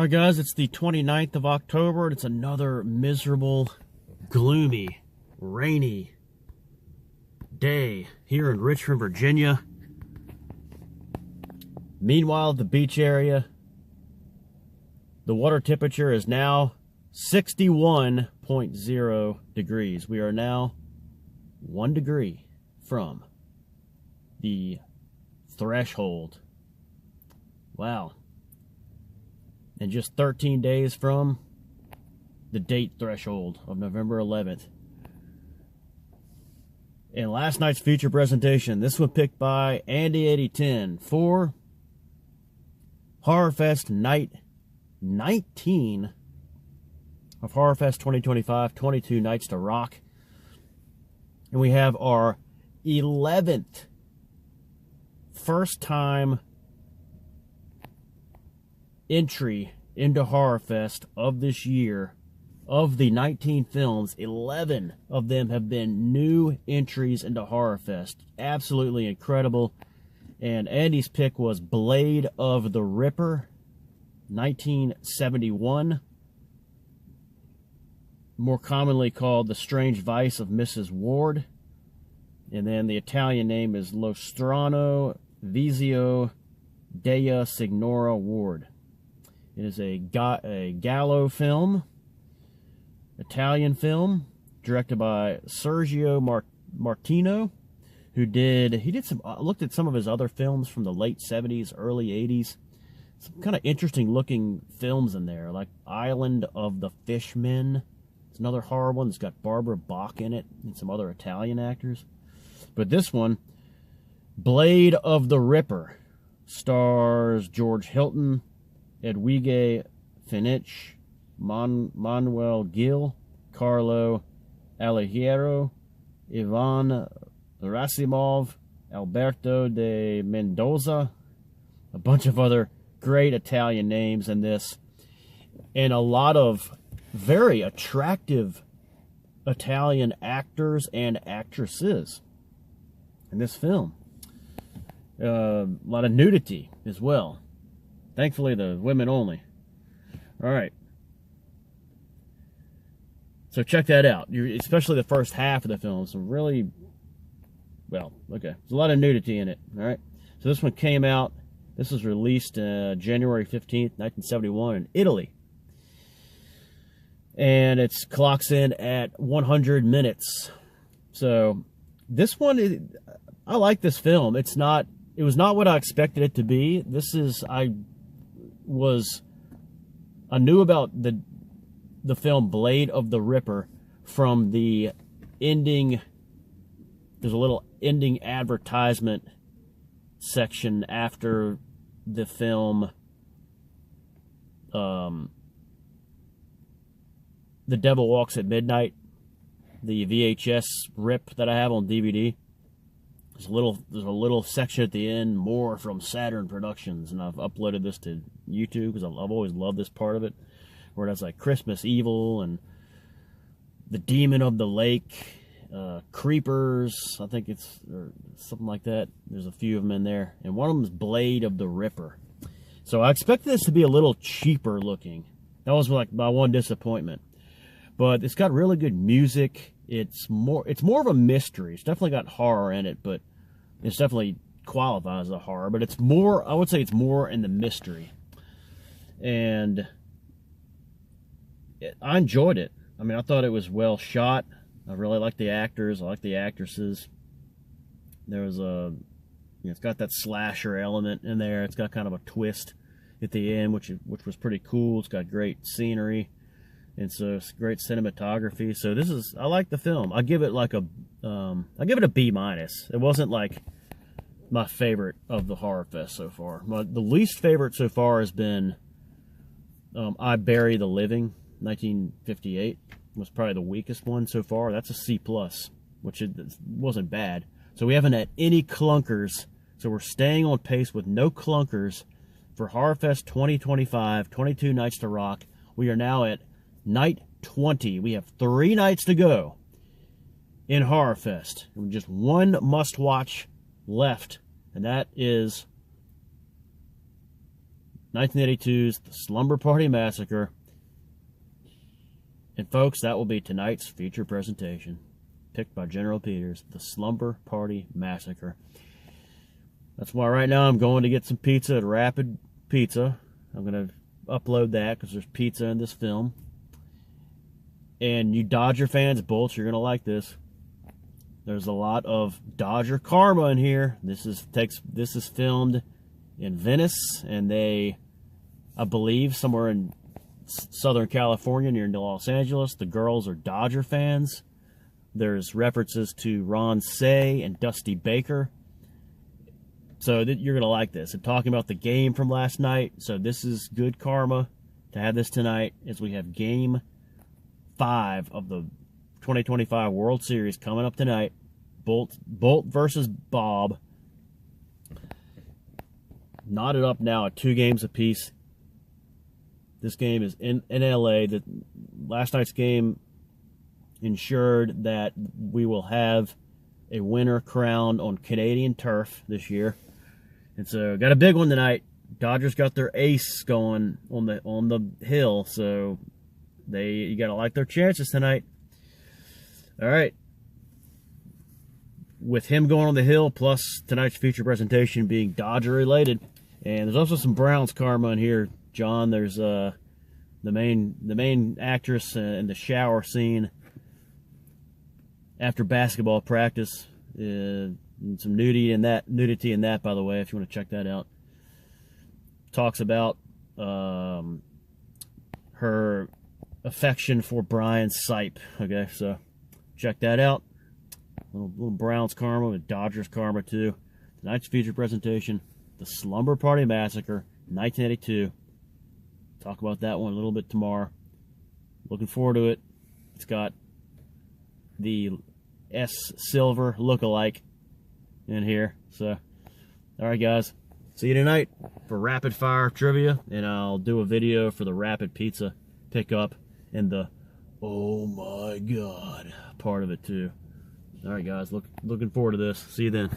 All right, guys, it's the 29th of October, and it's another miserable, gloomy, rainy day here in Richmond, Virginia. Meanwhile, the beach area, the water temperature is now 61.0 degrees. We are now 1 degree from the threshold. Wow. And just 13 days from the date threshold of November 11th. And last night's feature presentation, this one picked by Andy8010 for Horrorfest Night 19 of Horrorfest 2025, 22 Nights to Rock. And we have our 11th first time entry into Horrorfest of this year. Of the 19 films, 11 of them have been new entries into Horrorfest. Absolutely incredible. And Andy's pick was Blade of the Ripper, 1971. More commonly called The Strange Vice of Mrs. Ward. And then the Italian name is Lo Strano Vizio della Signora Ward. It is a Gallo film, Italian film, directed by Sergio Martino, who looked at some of his other films from the late 70s, early 80s. Some kind of interesting looking films in there, like Island of the Fishmen. It's another horror one that's got Barbara Bach in it and some other Italian actors. But this one, Blade of the Ripper, stars George Hilton, Edwige Finch, Manuel Gil, Carlo Alighiero, Ivan Rasimov, Alberto de Mendoza, a bunch of other great Italian names in this, and a lot of very attractive Italian actors and actresses in this film. A lot of nudity as well. Thankfully, the women only. All right. So check that out. Especially the first half of the film. Some really, well, okay. There's a lot of nudity in it. All right. So this one came out. This was released January 15th, 1971 in Italy. And it clocks in at 100 minutes. So this one, I like this film. It was not what I expected it to be. I knew about the film Blade of the Ripper from the ending. There's a little ending advertisement section after the film The Devil Walks at Midnight, the VHS rip that I have on DVD. There's a little section at the end, more from Saturn Productions, and I've uploaded this to YouTube because I've always loved this part of it, where it has like Christmas Evil and the Demon of the Lake, Creepers, I think it's or something like that. There's a few of them in there, and one of them is Blade of the Ripper. So I expected this to be a little cheaper looking. That was like my one disappointment, but it's got really good music. It's more of a mystery. It's definitely got horror in it, but it's definitely qualifies as a horror, but it's more, I would say it's more in the mystery. And I enjoyed it. I mean, I thought it was well shot. I really like the actors. I like the actresses. There was it's got that slasher element in there. It's got kind of a twist at the end, which was pretty cool. It's got great scenery. And so it's great cinematography. So I like the film. I give it a B-. It wasn't like my favorite of the Horrorfest so far. The least favorite so far has been I Bury the Living, 1958. Was probably the weakest one so far. That's a C+, which it wasn't bad. So we haven't had any clunkers. So we're staying on pace with no clunkers for Horrorfest 2025, 22 Nights to Rock. We are now at Night 20. We have 3 nights to go in Horrorfest. And just one must-watch left, and that is 1982's The Slumber Party Massacre. And folks, that will be tonight's feature presentation, picked by General Peters, The Slumber Party Massacre. That's why right now I'm going to get some pizza at Rapid Pizza. I'm going to upload that because there's pizza in this film. And you Dodger fans, Bolts, you're going to like this. There's a lot of Dodger karma in here. This is filmed in Venice, and I believe, somewhere in Southern California near Los Angeles. The girls are Dodger fans. There's references to Ron Say and Dusty Baker. So you're going to like this. And talking about the game from last night, so this is good karma to have this tonight, as we have Game 5 of the 2025 World Series coming up tonight. Bolt versus Bob. Knotted up now at 2 games apiece. This game is in LA. Last night's game ensured that we will have a winner crowned on Canadian turf this year. And so got a big one tonight. Dodgers got their ace going on the hill, so you got to like their chances tonight. All right. With him going on the hill, plus tonight's feature presentation being Dodger related, and there's also some Browns karma in here, John. There's the main actress in the shower scene after basketball practice. Some nudity in that, by the way, if you want to check that out. Talks about her affection for Brian Sipe. Okay, so check that out. Little Browns karma with Dodgers karma too. Tonight's feature presentation, The Slumber Party Massacre, 1982. Talk about that one a little bit tomorrow. Looking forward to it. It's got the S. Silver look-alike in here. So, all right, guys. See you tonight for Rapid Fire Trivia, and I'll do a video for the Rapid Pizza pickup and the oh my God part of it too. All right, guys. Looking forward to this. See you then.